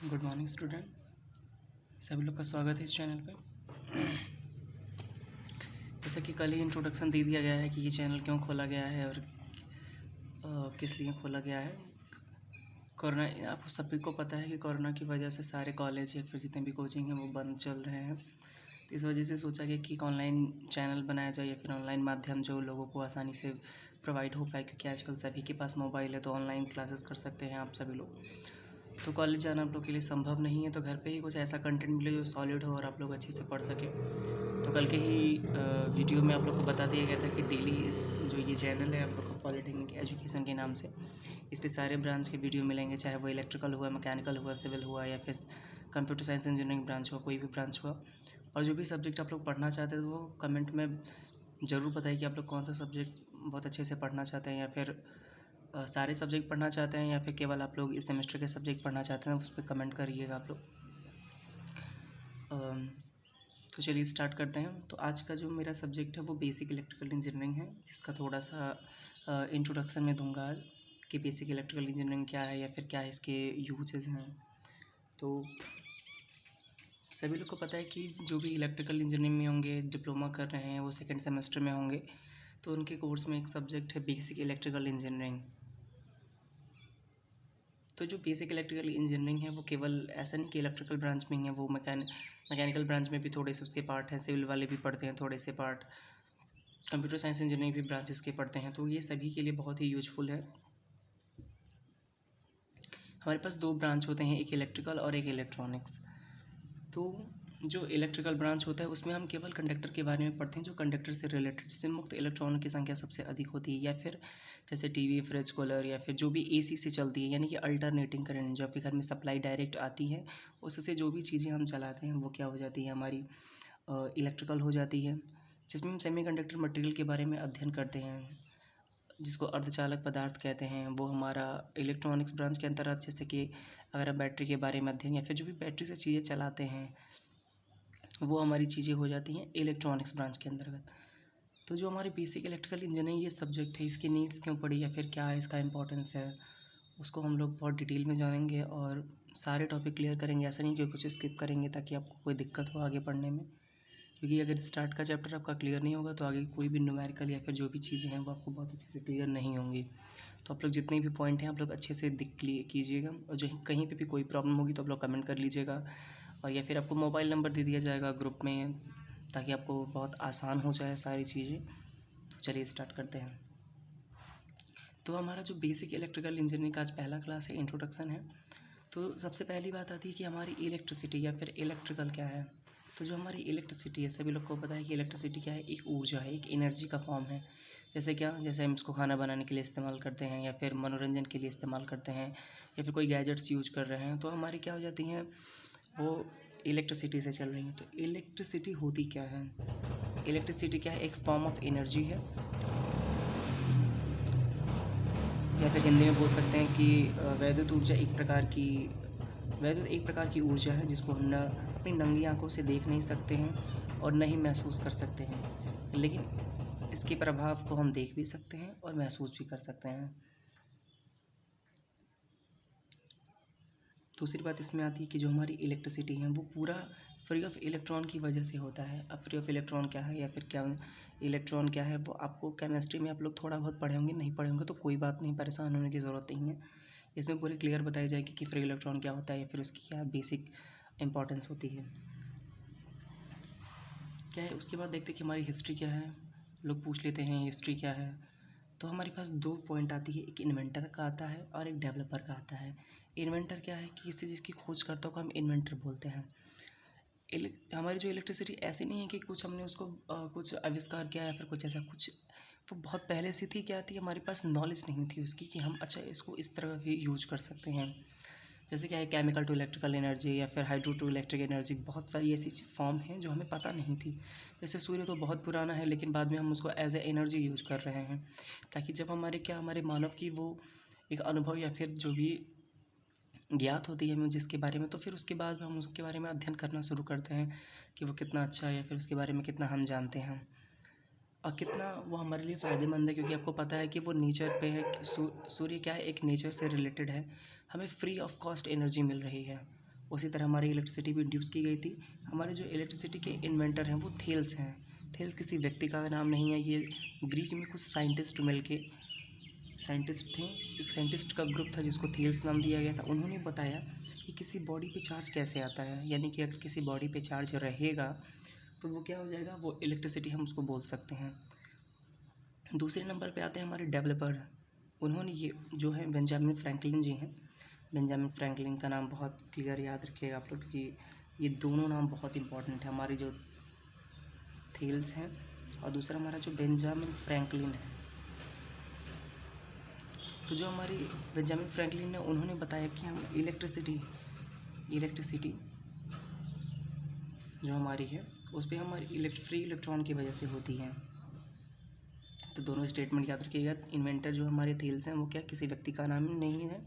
Good morning student, सभी लोग का स्वागत है इस चैनल पे। जैसा कि कल ही इंट्रोडक्शन दे दिया गया है कि ये चैनल क्यों खोला गया है और किस लिए खोला गया है। कोरोना, आप सभी को पता है कि कोरोना की वजह से सारे कॉलेज या फिर जितने भी कोचिंग हैं वो बंद चल रहे हैं। तो इस वजह से सोचा गया कि ऑनलाइन चैनल बनाया जाए या फिर ऑनलाइन माध्यम जो लोगों को आसानी से प्रोवाइड हो पाए, क्योंकि आजकल सभी के पास मोबाइल है तो ऑनलाइन क्लासेस कर सकते हैं आप सभी लोग। तो कॉलेज जाना आप लोग के लिए संभव नहीं है, तो घर पे ही कुछ ऐसा कंटेंट मिले जो सॉलिड हो और आप लोग अच्छे से पढ़ सकें। तो कल के ही वीडियो में आप लोग को बता दिया गया था कि डेली इस जो ये चैनल है आप लोग को पॉलिटेक्निक एजुकेशन के नाम से, इस पे सारे ब्रांच के वीडियो मिलेंगे, चाहे वो इलेक्ट्रिकल हुआ, मैकेनिकल हुआ, सिविल हुआ या फिर कंप्यूटर साइंस इंजीनियरिंग ब्रांच हुआ, कोई भी ब्रांच हुआ। और जो भी सब्जेक्ट आप लोग पढ़ना चाहते हैं तो वो कमेंट में ज़रूर बताइए कि आप लोग कौन सा सब्जेक्ट बहुत अच्छे से पढ़ना चाहते हैं, या फिर सारे सब्जेक्ट पढ़ना चाहते हैं, या फिर केवल आप लोग इस सेमेस्टर के सब्जेक्ट पढ़ना चाहते हैं, उस पर कमेंट करिएगा आप लोग। तो चलिए स्टार्ट करते हैं। तो आज का जो मेरा सब्जेक्ट है वो बेसिक इलेक्ट्रिकल इंजीनियरिंग है, जिसका थोड़ा सा इंट्रोडक्शन मैं दूंगा आज कि बेसिक इलेक्ट्रिकल इंजीनियरिंग क्या है या फिर क्या इसके यूजेस हैं। तो सभी लोग को पता है कि जो भी इलेक्ट्रिकल इंजीनियरिंग में होंगे, डिप्लोमा कर रहे हैं, वो सेकेंड सेमेस्टर में होंगे, तो उनके कोर्स में एक सब्जेक्ट है बेसिक इलेक्ट्रिकल इंजीनियरिंग। तो जो बेसिक इलेक्ट्रिकल इंजीनियरिंग है वो केवल ऐसा नहीं कि इलेक्ट्रिकल ब्रांच में ही है, वो मैकेनिकल ब्रांच में भी थोड़े से उसके पार्ट हैं, सिविल वाले भी पढ़ते हैं थोड़े से पार्ट, कंप्यूटर साइंस इंजीनियरिंग भी ब्रांचेस के पढ़ते हैं। तो ये सभी के लिए बहुत ही यूजफुल है। हमारे पास दो ब्रांच होते हैं, एक इलेक्ट्रिकल और एक इलेक्ट्रॉनिक्स। तो जो इलेक्ट्रिकल ब्रांच होता है उसमें हम केवल कंडक्टर के बारे में पढ़ते हैं, जो कंडक्टर से रिलेटेड, जिससे मुक्त इलेक्ट्रॉनों की संख्या सबसे अधिक होती है, या फिर जैसे टीवी, फ्रिज, कूलर, या फिर जो भी एसी से चलती है, यानी कि अल्टरनेटिंग करंट जो आपके घर में सप्लाई डायरेक्ट आती है, उससे जो भी चीज़ें हम चलाते हैं वो क्या हो जाती है, हमारी इलेक्ट्रिकल हो जाती है। जिसमें हम सेमीकंडक्टर मटेरियल के बारे में अध्ययन करते हैं, जिसको अर्धचालक पदार्थ कहते हैं, वो हमारा इलेक्ट्रॉनिक्स ब्रांच के अंतर्गत। जैसे कि अगर हम बैटरी के बारे में अध्ययन या फिर जो भी बैटरी से चीज़ें चलाते हैं वो हमारी चीज़ें हो जाती हैं इलेक्ट्रॉनिक्स ब्रांच के अंतर्गत। तो जो हमारी बेसिक इलेक्ट्रिकल इंजीनियरिंग ये सब्जेक्ट है, इसकी नीड्स क्यों पड़ी या फिर क्या है इसका इंपॉर्टेंस है, उसको हम लोग बहुत डिटेल में जानेंगे और सारे टॉपिक क्लियर करेंगे। ऐसा नहीं कि कुछ स्किप करेंगे ताकि आपको कोई दिक्कत हो आगे पढ़ने में, क्योंकि अगर स्टार्ट का चैप्टर आपका क्लियर नहीं होगा तो आगे कोई भी न्यूमेरिकल या फिर जो भी चीज़ें हैं वो आपको बहुत अच्छे से क्लियर नहीं होंगी। तो आप लोग जितने भी पॉइंट हैं आप लोग अच्छे से दिख कीजिएगा, और जो कहीं पे भी कोई प्रॉब्लम होगी तो आप लोग कमेंट कर लीजिएगा, और या फिर आपको मोबाइल नंबर दे दिया जाएगा ग्रुप में, ताकि आपको बहुत आसान हो जाए सारी चीज़ें। तो चलिए स्टार्ट करते हैं। तो हमारा जो बेसिक इलेक्ट्रिकल इंजीनियरिंग का आज पहला क्लास है, इंट्रोडक्शन है। तो सबसे पहली बात आती है कि हमारी इलेक्ट्रिसिटी या फिर इलेक्ट्रिकल क्या है। तो जो हमारी इलेक्ट्रिसिटी है, सभी लोग को पता है कि इलेक्ट्रिसिटी क्या है, एक ऊर्जा है, एक एनर्जी का फॉर्म है। जैसे क्या, जैसे हम इसको खाना बनाने के लिए इस्तेमाल करते हैं, या फिर मनोरंजन के लिए इस्तेमाल करते हैं, या फिर कोई गैजेट्स यूज कर रहे हैं, तो हमारी क्या हो जाती हैं, वो इलेक्ट्रिसिटी से चल रही हैं। तो इलेक्ट्रिसिटी होती क्या है, इलेक्ट्रिसिटी क्या है, एक फॉर्म ऑफ एनर्जी है, या फिर हिंदी में बोल सकते हैं कि वैद्युत ऊर्जा एक प्रकार की, वैद्युत एक प्रकार की ऊर्जा है जिसको हम न अपनी नंगी आंखों से देख नहीं सकते हैं और न ही महसूस कर सकते हैं, लेकिन इसके प्रभाव को हम देख भी सकते हैं और महसूस भी कर सकते हैं। दूसरी बात इसमें आती है कि जो हमारी इलेक्ट्रिसिटी है वो पूरा फ्री ऑफ इलेक्ट्रॉन की वजह से होता है। अब फ्री ऑफ इलेक्ट्रॉन क्या है या फिर क्या इलेक्ट्रॉन क्या है, वो आपको केमिस्ट्री में आप लोग थोड़ा बहुत पढ़े होंगे, नहीं पढ़े होंगे तो कोई बात नहीं, परेशान होने की ज़रूरत नहीं है। इसमें पूरी क्लियर बताई जाएगी कि फ्री इलेक्ट्रॉन क्या होता है या फिर उसकी क्या बेसिक इंपॉर्टेंस होती है, क्या है। उसके बाद देखते हैं कि हमारी हिस्ट्री क्या है, लोग पूछ लेते हैं हिस्ट्री क्या है। तो हमारे पास दो पॉइंट आती है, एक इन्वेंटर का आता है और एक डेवलपर का आता है। इन्वेंटर क्या है कि किसी चीज़ की खोज करता को हम इन्वेंटर बोलते हैं। हमारी जो इलेक्ट्रिसिटी ऐसी नहीं है कि कुछ हमने उसको कुछ आविष्कार किया या फिर कुछ ऐसा कुछ, वो बहुत पहले से थी। क्या थी, हमारे पास नॉलेज नहीं थी उसकी कि हम अच्छा इसको इस तरह भी यूज कर सकते हैं। जैसे क्या है, केमिकल टू इलेक्ट्रिकल एनर्जी या फिर हाइड्रो टू इलेक्ट्रिक एनर्जी, बहुत सारी ऐसी फॉर्म हैं जो हमें पता नहीं थी। जैसे सूर्य तो बहुत पुराना है लेकिन बाद में हम उसको एज ए एनर्जी यूज कर रहे हैं, ताकि जब हमारे मानव की वो एक अनुभव या फिर जो भी ज्ञात होती है हमें जिसके बारे में, तो फिर उसके बाद हम उसके बारे में अध्ययन करना शुरू करते हैं कि वो कितना अच्छा है या फिर उसके बारे में कितना हम जानते हैं और कितना वो हमारे लिए फ़ायदेमंद है। क्योंकि आपको पता है कि वो नेचर पे है कि सूर्य क्या है, एक नेचर से रिलेटेड है, हमें फ्री ऑफ कॉस्ट एनर्जी मिल रही है। उसी तरह हमारी इलेक्ट्रिसिटी भी इंड्यूस की गई थी। हमारे जो इलेक्ट्रिसिटी के इन्वेंटर हैं वो थेल्स हैं। थेल्स किसी व्यक्ति का नाम नहीं है, ये ग्रीक में कुछ साइंटिस्ट मिलके साइंटिस्ट थे, एक साइंटिस्ट का ग्रुप था जिसको थेल्स नाम दिया गया था। उन्होंने बताया कि किसी बॉडी पे चार्ज कैसे आता है, यानी कि अगर किसी बॉडी पे चार्ज रहेगा तो वो क्या हो जाएगा, वो इलेक्ट्रिसिटी हम उसको बोल सकते हैं। दूसरे नंबर पे आते हैं हमारे डेवलपर। उन्होंने ये जो है बेंजामिन फ्रैंकलिन जी हैं। बेंजामिन फ्रैंकलिन का नाम बहुत क्लियर याद रखिएगा आप लोग कि ये दोनों नाम बहुत इंपॉर्टेंट है, हमारी जो थेल्स हैं और दूसरा हमारा जो बेंजामिन फ्रैंकलिन है। तो जो हमारी बेंजामिन फ्रैंकलिन ने उन्होंने बताया कि हम इलेक्ट्रिसिटी जो हमारी है उस पर हमारी फ्री इलेक्ट्रॉन की वजह से होती है। तो दोनों स्टेटमेंट याद रखिएगा। इन्वेंटर जो हमारे थेल्स हैं वो क्या किसी व्यक्ति का नाम नहीं है,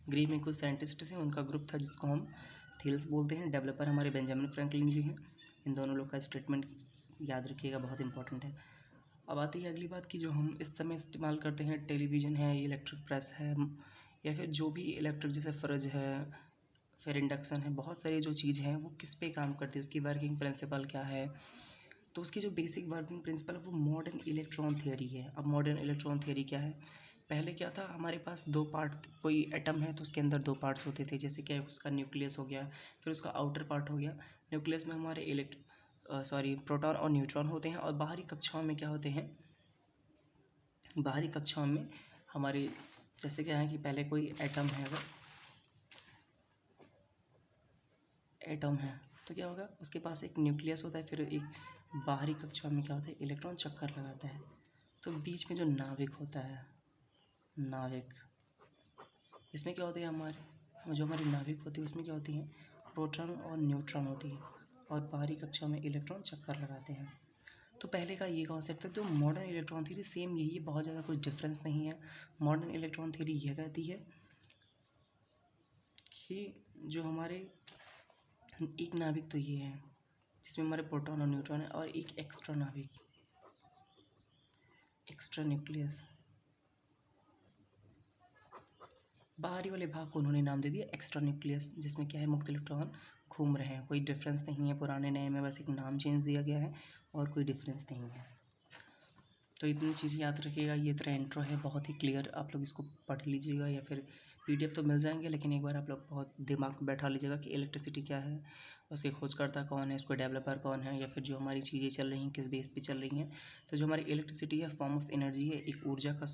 ग्रीक में कुछ साइंटिस्ट थे, उनका ग्रुप था जिसको हम थेल्स बोलते हैं। डेवलपर हमारे बेंजामिन फ्रैंकलिन जी हैं। इन दोनों लोग का स्टेटमेंट याद रखिएगा, बहुत इंपॉर्टेंट है। अब आती है अगली बात कि जो हम इस समय इस्तेमाल करते हैं, टेलीविज़न है, इलेक्ट्रिक प्रेस है, या फिर जो भी इलेक्ट्रिक जैसे फ्रिज है, फिर इंडक्शन है, बहुत सारी जो चीज़ हैं वो किस पे काम करती है, उसकी वर्किंग प्रिंसिपल क्या है। तो उसकी जो बेसिक वर्किंग प्रिंसिपल है वो मॉडर्न इलेक्ट्रॉन थियरी है। अब मॉडर्न इलेक्ट्रॉन थियरी क्या है, पहले क्या था, हमारे पास दो पार्ट, कोई एटम है तो उसके अंदर दो पार्ट्स होते थे, जैसे कि उसका न्यूक्लियस हो गया, फिर उसका आउटर पार्ट हो गया। न्यूक्लियस में हमारे प्रोटॉन और न्यूट्रॉन होते हैं, और बाहरी कक्षाओं में क्या होते हैं, बाहरी कक्षाओं में हमारे जैसे क्या है कि पहले कोई एटम है, अगर एटम है तो क्या होगा, उसके पास एक न्यूक्लियस होता है, फिर एक बाहरी कक्षा में क्या होता है, इलेक्ट्रॉन चक्कर लगाता है। तो बीच में जो नाभिक होता है, नाभिक, इसमें क्या होते हैं, जो हमारी नाभिक होती है उसमें क्या होती हैं, प्रोटॉन और न्यूट्रॉन होती है, और बाहरी कक्षा में इलेक्ट्रॉन चक्कर लगाते हैं। तो पहले का ये कॉन्सेप्ट है। तो मॉडर्न इलेक्ट्रॉन थ्योरी सेम यही है, बहुत ज़्यादा कुछ डिफरेंस नहीं है। मॉडर्न इलेक्ट्रॉन थ्योरी यह कहती है कि जो हमारे एक नाभिक तो ये है जिसमें हमारे प्रोटॉन और न्यूट्रॉन है, और एक एक्स्ट्रा नाभिक, एक्स्ट्रा न्यूक्लियस, बाहरी वाले भाग को उन्होंने नाम दे दिया एक्स्ट्रा न्यूक्लियस, जिसमें क्या है, मुक्त इलेक्ट्रॉन घूम रहे हैं। कोई डिफरेंस नहीं है पुराने नए में, बस एक नाम चेंज दिया गया है और कोई डिफरेंस नहीं है। तो इतनी चीज़ें याद रखिएगा। ये तरह इंट्रो है, बहुत ही क्लियर, आप लोग इसको पढ़ लीजिएगा, या फिर पीडीएफ तो मिल जाएंगे, लेकिन एक बार आप लोग बहुत दिमाग में बैठा लीजिएगा कि इलेक्ट्रिसिटी क्या है, उसके खोजकर्ता कौन है, उसको डेवलपर कौन है, या फिर जो हमारी चीज़ें चल रही हैं किस बेस पे चल रही हैं। तो जो हमारी इलेक्ट्रिसिटी है फॉर्म ऑफ एनर्जी है, एक ऊर्जा का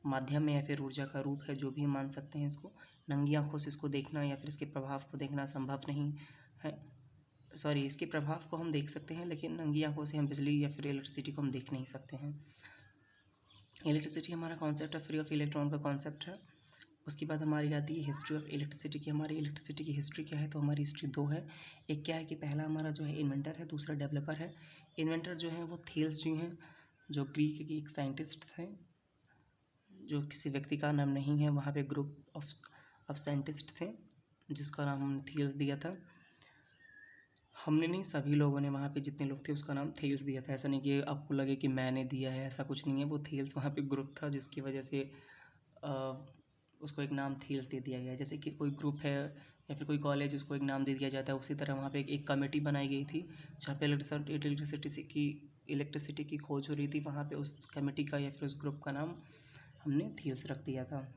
माध्यम है या फिर ऊर्जा का रूप है, जो भी मान सकते हैं इसको। नंगी आँखों से इसको देखना या फिर इसके प्रभाव को देखना संभव नहीं है। इसके प्रभाव को हम देख सकते हैं, लेकिन नंगी आँखों से हम बिजली या फिर इलेक्ट्रिसिटी को हम देख नहीं सकते हैं। इलेक्ट्रिसिटी हमारा कॉन्सेप्ट है, फ्री ऑफ इलेक्ट्रॉन का कॉन्सेप्ट है। उसके बाद हमारी आती है हिस्ट्री ऑफ इलेक्ट्रिसिटी की। हमारी इलेक्ट्रिसिटी की हिस्ट्री क्या है, तो हमारी हिस्ट्री दो है। एक क्या है कि पहला हमारा जो है इन्वेंटर है, दूसरा डेवलपर है। इन्वेंटर जो है वो थेल्स जी हैं, जो ग्रीक के एक साइंटिस्ट थे, जो किसी व्यक्ति का नाम नहीं है, वहाँ पे ग्रुप ऑफ साइंटिस्ट थे जिसका नाम हमने थेल्स दिया था। हमने नहीं, सभी लोगों ने वहाँ पे जितने लोग थे उसका नाम थेल्स दिया था। ऐसा नहीं कि आपको लगे कि मैंने दिया है, ऐसा कुछ नहीं है। वो थेल्स वहाँ पे ग्रुप था जिसकी वजह से उसको एक नाम थेल्स दे दिया गया। जैसे कि कोई ग्रुप है या फिर कोई कॉलेज, उसको एक नाम दे दिया जाता है, उसी तरह वहाँ पे एक कमेटी बनाई गई थी जहाँ पे इलेक्ट्रिसिटी की खोज हो रही थी। वहाँ पे उस कमेटी का या फिर उस ग्रुप का नाम हमने थेल्स रख दिया था।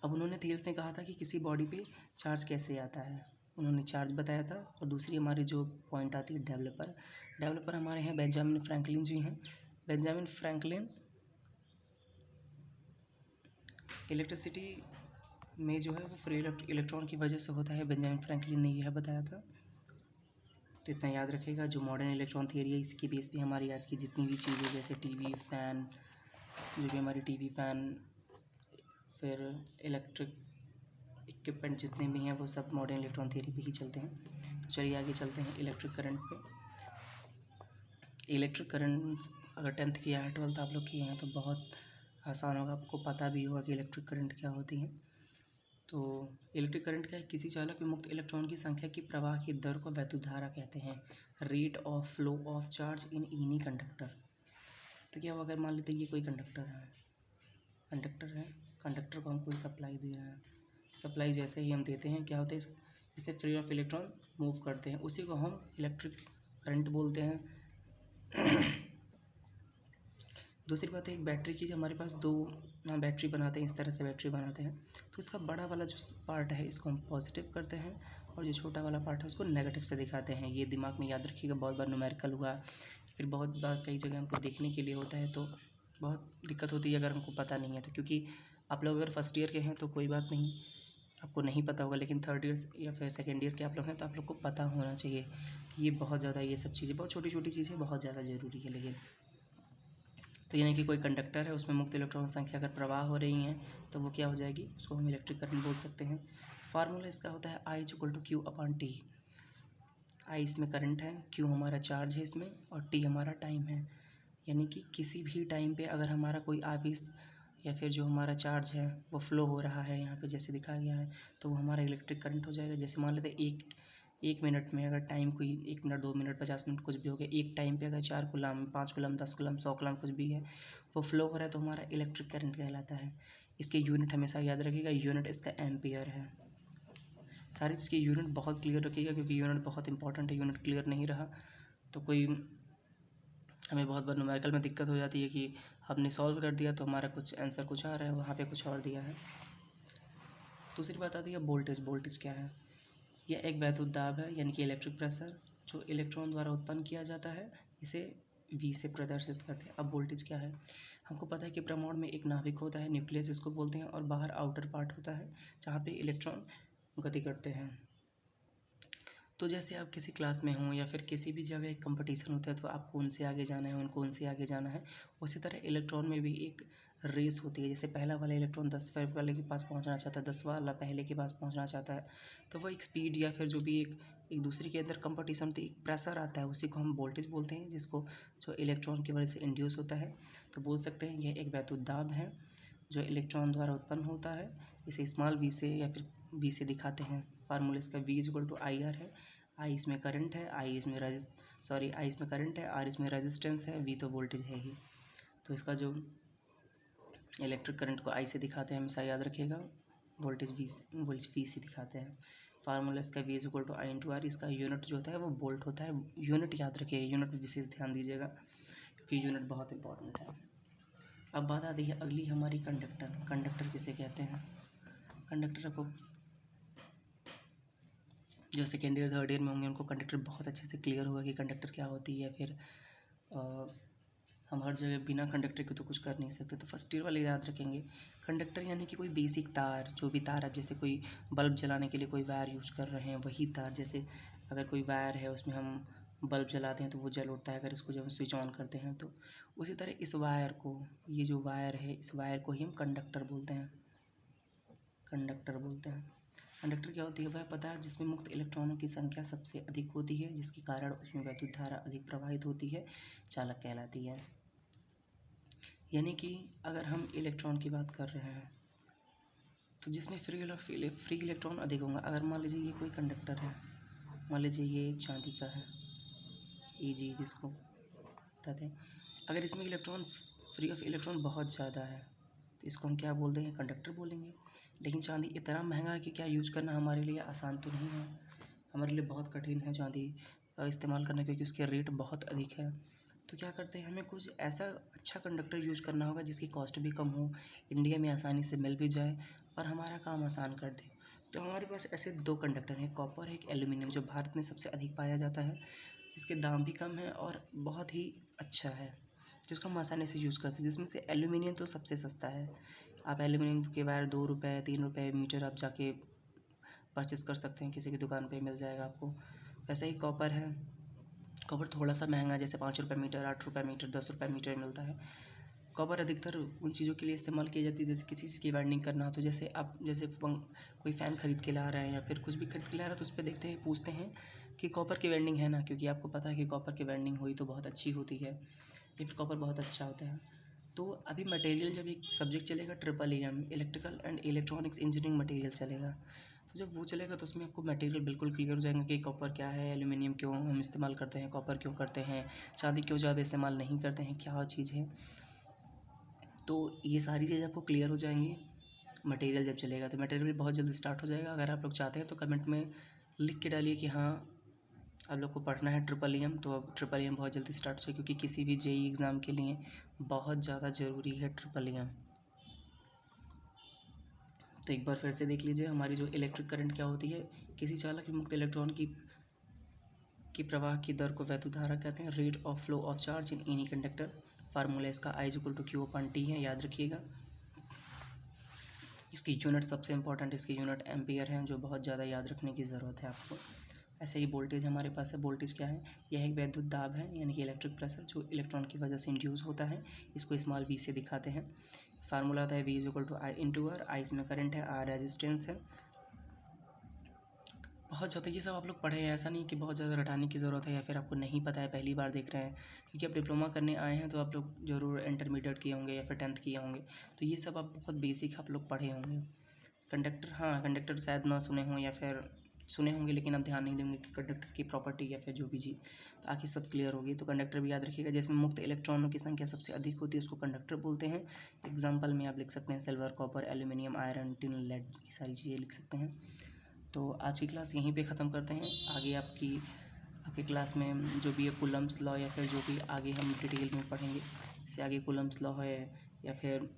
अब उन्होंने थेल्स ने कहा था कि किसी बॉडी पे चार्ज कैसे आता है, उन्होंने चार्ज बताया था। और दूसरी हमारी जो पॉइंट आती है डेवलपर। डेवलपर हमारे हैं बेंजामिन फ्रैंकलिन जी हैं। बेंजामिन फ्रैंकलिन इलेक्ट्रिसिटी में जो है वो फ्री इलेक्ट्रॉन की वजह से होता है, बेंजामिन फ्रैंकलिन ने यह बताया था। तो इतना याद रखेगा। जो मॉडर्न इलेक्ट्रॉन थियरी है इसकी बेस पे हमारी आज की जितनी भी चीज़ें, जैसे टीवी, फ़ैन, जो भी हमारी टीवी, फ़ैन, फिर इलेक्ट्रिक इक्विपमेंट जितने भी हैं वो सब मॉडर्न इलेक्ट्रॉन थियरी पे ही चलते हैं। तो चलिए आगे चलते हैं इलेक्ट्रिक करंट पे। इलेक्ट्रिक करंट अगर 10th किया है, 12th आप लोग किए हैं तो बहुत आसान होगा, आपको पता भी होगा कि इलेक्ट्रिक करंट क्या होती है। तो इलेक्ट्रिक करंट क्या है, किसी चालक में मुक्त इलेक्ट्रॉन की संख्या की प्रवाह की दर को वैद्युत धारा कहते हैं। Rate of flow of charge in any conductor. तो क्या अगर मान लेते हैं ये कोई कंडक्टर है, कंडक्टर को हम कोई सप्लाई दे रहे हैं। सप्लाई जैसे ही हम देते हैं क्या होता है, इससे फ्री ऑफ इलेक्ट्रॉन मूव करते हैं, उसी को हम इलेक्ट्रिक करंट बोलते हैं। दूसरी बात है एक बैटरी की, जो हमारे पास दो बैटरी बनाते हैं, इस तरह से बैटरी बनाते हैं, तो इसका बड़ा वाला जो पार्ट है इसको हम पॉजिटिव करते हैं और जो छोटा वाला पार्ट है उसको नेगेटिव से दिखाते हैं। ये दिमाग में याद रखिएगा, बहुत बार न्यूमेरिकल हुआ, फिर बहुत बार कई जगह हमको देखने के लिए होता है, तो बहुत दिक्कत होती है अगर हमको पता नहीं है तो। क्योंकि आप लोग अगर फर्स्ट ईयर के हैं तो कोई बात नहीं, आपको नहीं पता होगा, लेकिन थर्ड ईयर या फिर सेकेंड ईयर के आप लोग हैं तो आप लोग को पता होना चाहिए कि ये बहुत ज़्यादा, ये सब चीज़ें बहुत छोटी छोटी चीज़ें बहुत ज़्यादा ज़रूरी है। लेकिन तो यानी कि कोई कंडक्टर है, उसमें मुक्त इलेक्ट्रॉन संख्या अगर प्रवाह हो रही है तो वो क्या हो जाएगी, उसको हम इलेक्ट्रिक करंट बोल सकते हैं। फार्मूला इसका होता है I = Q/T। I इसमें करंट है, Q हमारा चार्ज है इसमें, और T हमारा टाइम है। यानी कि किसी भी टाइम पे अगर हमारा कोई आवेश या फिर जो हमारा चार्ज है वो फ्लो हो रहा है, यहाँ पे जैसे दिखाया गया है, तो वो हमारा इलेक्ट्रिक करंट हो जाएगा। जैसे मान लेते हैं एक मिनट में अगर टाइम कोई 1 मिनट 2 मिनट 50 मिनट कुछ भी हो गया, एक टाइम पे अगर 4 कूलम 5 कूलम 10 कूलम 100 कूलम कुछ भी है वो फ्लो हो रहा है, तो हमारा इलेक्ट्रिक करंट कहलाता है। इसके यूनिट हमेशा याद रखिएगा, यूनिट इसका एम्पियर है। सारी चीज़ की यूनिट बहुत क्लियर रखिएगा, क्योंकि यूनिट बहुत इंपॉर्टेंट है। यूनिट क्लियर नहीं रहा तो कोई हमें बहुत बार न्यूमेरिकल में दिक्कत हो जाती है कि हमने सॉल्व कर दिया तो हमारा कुछ आंसर कुछ आ रहा है, वहाँ पे कुछ और दिया है। दूसरी बात आती है वोल्टेज। वोल्टेज क्या है? यह एक वैद्युत दाब है, यानी कि इलेक्ट्रिक प्रेशर जो इलेक्ट्रॉन द्वारा उत्पन्न किया जाता है, इसे V से प्रदर्शित करते हैं। अब वोल्टेज क्या है? हमको पता है कि ब्रह्मांड में एक नाभिक होता है, न्यूक्लियस जिसको बोलते हैं, और बाहर आउटर पार्ट होता है जहाँ पे इलेक्ट्रॉन गति करते हैं। तो जैसे आप किसी क्लास में हों या फिर किसी भी जगह एक कंपटीशन होता है तो आपको उनसे आगे जाना है, उनको उनसे आगे जाना है, उसी तरह इलेक्ट्रॉन में भी एक रेस होती है। जैसे पहला वाला इलेक्ट्रॉन 10वें वाले के पास पहुंचना चाहता है, 10वां वाला पहले के पास पहुंचना चाहता है, तो वो एक स्पीड या फिर जो भी एक दूसरे के अंदर कंपटीशन होती है, एक प्रेशर आता है, उसी को हम वोल्टेज बोलते हैं, जिसको जो इलेक्ट्रॉन की वजह से इंड्यूस होता है। तो बोल सकते हैं यह एक वैद्युत दाब है जो इलेक्ट्रॉन द्वारा उत्पन्न होता है। इसे स्मॉल v से या फिर v से दिखाते हैं। फार्मूला इसका V = IR है। I इसमें करंट है, I इसमें करंट है, R इसमें रेजिस्टेंस है, V तो वोल्टेज है ही। तो इसका जो इलेक्ट्रिक करंट को I से दिखाते हैं, हमेशा याद रखिएगा, वोल्टेज V से दिखाते हैं। फार्मूला इसका V = I × R। इसका यूनिट जो होता है वो वोल्ट होता है। यूनिट याद रखिएगा, यूनिट विशेष ध्यान दीजिएगा, क्योंकि यूनिट बहुत इंपॉर्टेंट है। अब बात आती है अगली हमारी कंडक्टर। कंडक्टर किसे कहते हैं? कंडक्टर को जो सेकेंड ईयर थर्ड ईयर में होंगे उनको कंडक्टर बहुत अच्छे से क्लियर होगा कि कंडक्टर क्या होती है। फिर हम हर जगह बिना कंडक्टर के तो कुछ कर नहीं सकते, तो फर्स्ट ईयर वाले याद रखेंगे। कंडक्टर यानी कि कोई बेसिक तार, जो भी तार, अब जैसे कोई बल्ब जलाने के लिए कोई वायर यूज कर रहे हैं वही तार। जैसे अगर कोई वायर है उसमें हम बल्ब जलाते हैं तो वो जल उठता है, अगर इसको जब हम स्विच ऑन करते हैं तो उसी तरह इस वायर को, ये जो वायर है इस वायर को ही हम कंडक्टर बोलते हैं। कंडक्टर बोलते हैं। कंडक्टर क्या होती है? वह पदार्थ जिसमें मुक्त इलेक्ट्रॉनों की संख्या सबसे अधिक होती है, जिसके कारण उसमें वैद्युत धारा अधिक प्रवाहित होती है, चालक कहलाती है। यानी कि अगर हम इलेक्ट्रॉन की बात कर रहे हैं तो जिसमें फ्री इलेक्ट्रॉन अधिक होंगे। अगर मान लीजिए ये कोई कंडक्टर है, मान लीजिए ये चांदी का है, Ag जिसको बताते हैं, अगर इसमें फ्री ऑफ इलेक्ट्रॉन बहुत ज़्यादा है तो इसको हम क्या बोल देंगे? कंडक्टर बोलेंगे। लेकिन चांदी इतना महंगा है कि क्या यूज करना हमारे लिए आसान तो नहीं है, हमारे लिए बहुत कठिन है चांदी इस्तेमाल करना, क्योंकि उसके रेट बहुत अधिक है। तो क्या करते हैं, हमें कुछ ऐसा अच्छा कंडक्टर यूज करना होगा जिसकी कॉस्ट भी कम हो, इंडिया में आसानी से मिल भी जाए और हमारा काम आसान कर दे। तो हमारे पास ऐसे दो कंडक्टर हैं, कॉपर है, एक एल्यूमिनियम, जो भारत में सबसे अधिक पाया जाता है, जिसके दाम भी कम है और बहुत ही अच्छा है, जिसको हम आसानी से यूज़ करते हैं। जिसमें से एल्यूमिनियम तो सबसे सस्ता है। आप एल्यूमिनियम के वायर 2 रुपये 3 रुपये मीटर आप जाके परचेस कर सकते हैं, किसी की दुकान पे मिल जाएगा आपको। वैसे ही कॉपर है, कॉपर थोड़ा सा महंगा, जैसे 5 रुपये मीटर, 8 रुपये मीटर, 10 रुपये मीटर मिलता है। कॉपर अधिकतर उन चीज़ों के लिए इस्तेमाल की जाती है, जैसे किसी चीज़ की वायरिंग करना हो, तो जैसे आप कोई फ़ैन खरीद के ला रहे हैं या फिर कुछ भी खरीद के ला रहे हैं, तो उस पर देखते हैं, पूछते हैं कि कॉपर की वायरिंग है ना, क्योंकि आपको पता है कि कॉपर की वायरिंग हुई तो बहुत अच्छी होती है, या फिर कॉपर बहुत अच्छा होता है। तो अभी मटेरियल, जब एक सब्जेक्ट चलेगा EEM, electrical and electronics engineering material चलेगा, तो जब वो चलेगा तो उसमें आपको मटेरियल बिल्कुल क्लियर हो जाएगा कि कॉपर क्या है, एल्यूमिनियम क्यों हम इस्तेमाल करते हैं, कॉपर क्यों करते हैं, चांदी क्यों ज़्यादा इस्तेमाल नहीं करते हैं, क्या चीज़ है। तो ये सारी चीज़ आपको क्लियर हो जाएंगी मटेरियल जब चलेगा। तो मटेरियल बहुत जल्दी स्टार्ट हो जाएगा। अगर आप लोग चाहते हैं तो कमेंट में लिख के डालिए कि हाँ आप लोग को पढ़ना है ट्रिपल EM। तो अब ट्रिपल EM बहुत जल्दी स्टार्ट हो जाए, क्योंकि किसी भी JEE एग्ज़ाम के लिए बहुत ज़्यादा ज़रूरी है ट्रिपल EM। तो एक बार फिर से देख लीजिए, हमारी जो इलेक्ट्रिक करंट क्या होती है, किसी चालक में मुक्त इलेक्ट्रॉन की प्रवाह की दर को वैद्युत धारा कहते हैं। Rate of flow of charge in any conductor, formula इसका I=Q/T है, याद रखिएगा। इसकी यूनिट सबसे इंपॉर्टेंट, इसकी यूनिट एम्पियर है, जो बहुत ज़्यादा याद रखने की ज़रूरत है आपको। ऐसे ही वोल्टेज हमारे पास है। वोल्टेज क्या है, यह एक वैद्युत दाब है, यानी कि इलेक्ट्रिक प्रेशर जो इलेक्ट्रॉन की वजह से इंड्यूस होता है। इसको स्मॉल v से दिखाते हैं। फार्मूला आता है V=I/R। I इसमें करंट है, R रेजिस्टेंस है। बहुत ज़्यादा ये सब आप लोग पढ़े हैं, ऐसा नहीं कि बहुत ज़्यादा रटाने की ज़रूरत है या फिर आपको नहीं पता है, पहली बार देख रहे हैं। क्योंकि आप डिप्लोमा करने आए हैं तो आप लोग ज़रूर इंटरमीडिएट किए होंगे या फिर 10th किए होंगे, तो ये सब आप बहुत बेसिक आप लोग पढ़े होंगे। कंडक्टर, हाँ कंडक्टर शायद ना सुने हों या फिर सुने होंगे, लेकिन आप ध्यान नहीं देंगे कि कंडक्टर की प्रॉपर्टी या फिर जो भी चीज़, ताकि सब क्लियर होगी। तो कंडक्टर भी याद रखिएगा, जिसमें मुक्त इलेक्ट्रॉनों की संख्या सबसे अधिक होती है उसको कंडक्टर बोलते हैं। एग्जाम्पल में आप लिख सकते हैं silver, copper, aluminium, iron, tin, lead, ये सारी चीज़ें लिख सकते हैं। तो आज की क्लास यहीं पे ख़त्म करते हैं। आगे आपकी क्लास में जो भी है कूलम्ब्स लॉ या फिर जो भी आगे हम डिटेल में पढ़ेंगे, इससे आगे कूलम्ब्स लॉ है या फिर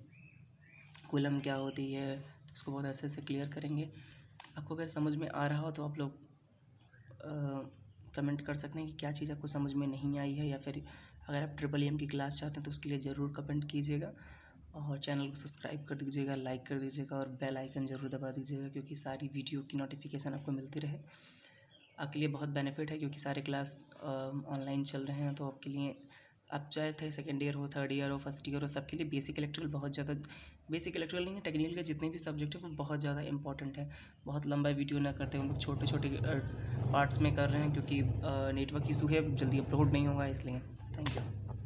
कूलम क्या होती है, तो इसको बहुत अच्छे से क्लियर करेंगे। आपको अगर समझ में आ रहा हो तो आप लोग कमेंट कर सकते हैं कि क्या चीज़ आपको समझ में नहीं आई है, या फिर अगर आप ट्रिपल EM की क्लास चाहते हैं तो उसके लिए ज़रूर कमेंट कीजिएगा। और चैनल को सब्सक्राइब कर दीजिएगा, लाइक कर दीजिएगा और बेल आइकन ज़रूर दबा दीजिएगा, क्योंकि सारी वीडियो की नोटिफिकेशन आपको मिलती रहे। आपके लिए बहुत बेनिफिट है, क्योंकि सारे क्लास ऑनलाइन चल रहे हैं। तो आपके लिए, आप चाहे थे सेकेंड ईयर हो, थर्ड ईयर हो, फर्स्ट ईयर हो, सबके लिए बेसिक इलेक्ट्रिकल बहुत ज़्यादा, बेसिक इलेक्ट्रिकल नहीं है, टेक्निकल के जितने भी सब्जेक्ट है वो बहुत ज़्यादा इंपॉर्टेंट है। बहुत लंबा वीडियो ना करते हम लोग छोटे छोटे पार्ट्स में कर रहे हैं, क्योंकि नेटवर्क इशू है, जल्दी अपलोड नहीं होगा इसलिए। Thank you.